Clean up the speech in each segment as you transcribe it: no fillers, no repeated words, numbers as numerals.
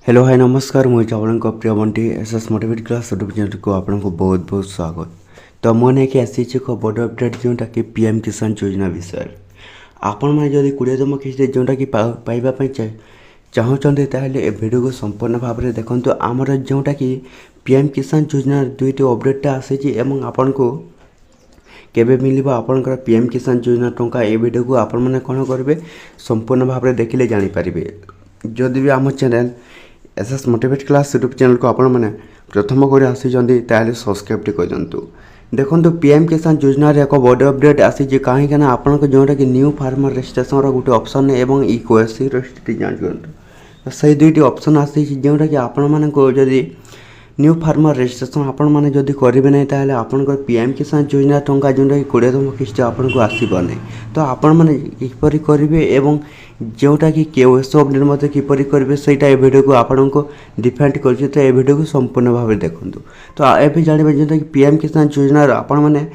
Hello hi नमस्कार मुझे आपको प्रिय Bunty SS motivate class YouTube channel को आपको बहुत बहुत स्वागत। तो मैंने कि आसी एक बड़ अपडेट जोटा कि पीएम किसान योजना विषय आपण मैंने जब 20तम किस्त जोटा कि पाइबापी चाहते ताहले भिडियो को संपूर्ण भाव में देखो। आमर जोटा कि पीएम किसान योजना दुईट अपडेटा आसी आपण को केबे मिलिबो आपनकर पीएम किसान योजना टंका ए वीडियो को आपण माने कोन करबे संपूर्ण भाव में देखिले जानि पारिबे। जदि भी आम channel SS motivate class YouTube channel को आपण माने प्रथम कर आसी ताहले सब्सक्राइब कर दिंतु। देखो पीएम किसान योजना रे एक बड़ अपडेट आसी कहीं आपण को जोटा कि न्यू फार्मर रजिस्ट्रेशन रो गोटे ऑप्शन एवं इक्वेसी रो स्थिति जान करंतु। सही दुईटी ऑप्शन आसी जोटा कि आपण माने को जदी न्यू फार्मर रजिस्ट्रेशन आपण माने जदि करेंगे नहीं ताहले आपनकर पीएम किसान योजना टंका जोटा कि 20तम किस्त आपन को आसीबो नहीं। तो आपण माने किपरि करिवे एवं जोटा कि केओएस अपडेट मते किपरि करिवे सेटा ए वीडियो को आपण को डिफेंड करछि। तो ए वीडियो को संपूर्ण भाव देखंतु। तो एबे जानिबे जोटा कि पीएम किसान योजना आपण माने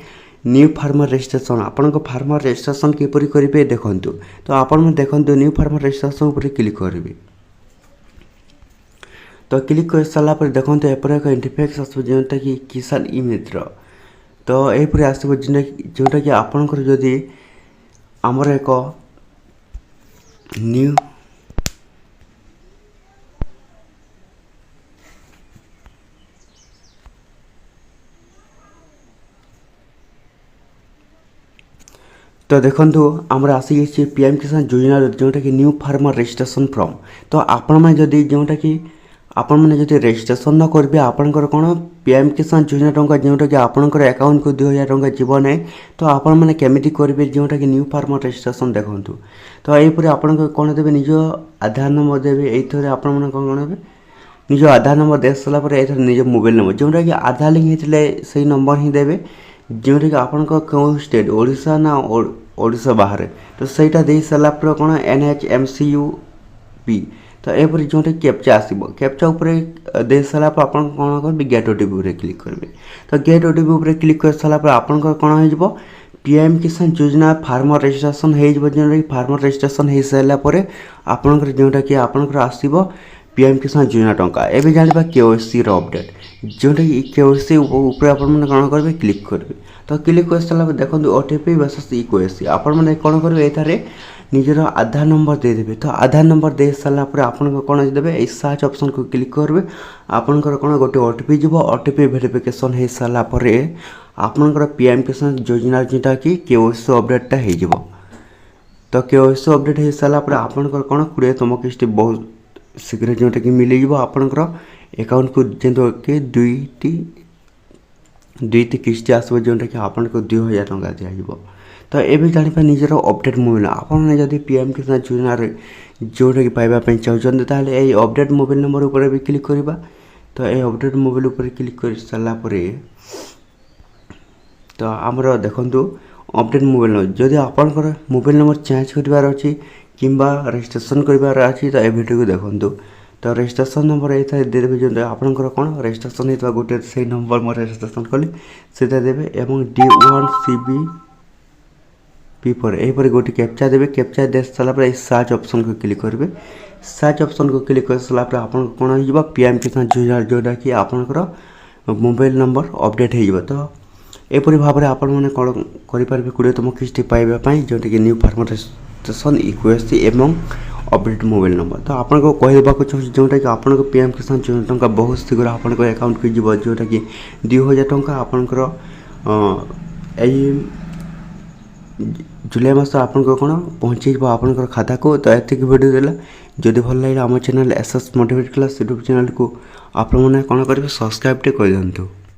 न्यू फार्मर रजिस्ट्रेशन आपण को फार्मर रजिस्ट्रेशन किपरि करिवे देखंतु। तो आपण माने देखंतु न्यू फार्मर रजिस्ट्रेशन ऊपर क्लिक करिवे। तो क्लिक कर सारा पर देखो एपर एक इंटरफेस आसो जोटा कि किसान ई मित्र। तो यहपर आसो जोटा कि आपणकर जदि आमर एक न्यू तो देखो आमर आसी पीएम किसान योजना जोटा कि न्यू फार्मर रजिस्ट्रेशन फॉर्म। तो आपण में जदि जोटा कि आपण मैंने जब रजिस्ट्रेशन न करेंगे आपंकर कौन पीएम किसान योजना टंका जोटा कि आपंकर अकाउंट को 2000 टंका जीव ना। तो आपण मैंने केमिति करेंगे जोटा कि न्यू फार्मर रजिस्ट्रेशन देखूँ। तो यहीपर आपण कौन देवे निज आधार नंबर देवे ये आपण मैंने कौन कौन निज आधार नंबर दे सारापर ये निज मोबाइल नंबर जोटा कि आधार लिंक होते से नंबर ही देवे जोटा कि आपण कौन स्टेट ओडिशा ना ओडिशा बाहर। तो सहीटा दे सारापर कौन NHMCUP। तो यहपर जो कैप्चा आसो कैप्चा उपर दे सारापर आप कौन करेंगे गेट ओटीपी क्लिक करेंगे। तो गेट ओटीपी क्लिक कर सारापर आपंकर कौन हो पीएम किसान योजना फार्मर रजिस्ट्रेशन हो फार्मर रजिस्ट्रेशन हो सारापर आपंकर जोटा कि आपंकर आसो पीएम किसान योजना टंका। एवं जाना केओएससी अपडेट जोटा कि केओएससी उपर आप कौन करेंगे क्लिक करेंगे। तो क्लिक कर सारापर देखो ओटीपी वर्सेस इक्वेसी आपण मैंने कौन करेंगे एथारे निजर आधार नंबर दे देबे। तो आधार नंबर दे सारा पर आपन कौन देवे ये सर्च ऑप्शन को क्लिक करेंगे। आपनकर कौन गोटे ओटीपी जीव ओटीपी वेरिफिकेशन हो सारा पर आपनकर पीएम किसान योजना जोटा कि केओएससी अपडेटा हो। तो केओएससी अपडेट हो सारा पर आपनकर कौन 20तम किस्त बहुत शीघ्र जोटा कि मिल जाव आपनकर अकाउंट को जो कि दुईटी किस्त आसो जोटा कि आपको 2000 टंका दिज्व। तो ये जाना निजर अपडेट मोबाइल आपने जब पीएम किसान योजना जोटा कि पाइबापी चाहते ताहले ये अपडेट मोबाइल नंबर ऊपर भी क्लिक करवा। तो ये अपडेट मोबाइल ऊपर क्लिक कर सारापर तो आमर देखु अपडेट मोबाइल नंबर जदि आपंकर मोबाइल नंबर चेंज करार अच्छी कि रजिस्ट्रेशन करार अच्छी। तो ये वीडियो को देखो। तो रजिस्ट्रेशन नंबर ये देवे जो आपंकर कौन रजिस्ट्रेशन होता गोटे से नंबर मैं रजिस्ट्रेशन कली से देवे एवं D1CBP यहीपर गोटे कैप्चा देवे कैप्चा दे सारापर सर्च ऑप्शन को क्लिक करेंगे। सर्च ऑप्शन को क्लिक कर सारापर आप कौन हो पीएम किसान योजना जोटा कि आपंकर मोबाइल नंबर अपडेट हो। तो यहपरी भाव में आपण मैंने कौन करेंगे 20तम किस्त पाइबापी जोटा कि न्यू फार्मर रजिस्ट्रेशन इक्वेसी एवं अपडेट मोबाइल नंबर। तो आपको कहवा चाहिए जोटा कि आपको पीएम किसान योजना टंका बहुत शीघ्र आपण अकाउंट को जीव जोटा कि 2000 टंका आपंकर जुलाई मास आपको कौन पहुँचे आपंकर खाता को। तो एतिक वीडियो देला जदि भल लगे आम channel SS motivate class YouTube channel को आपने कौन करेंगे सब्सक्राइब कर दिंतु।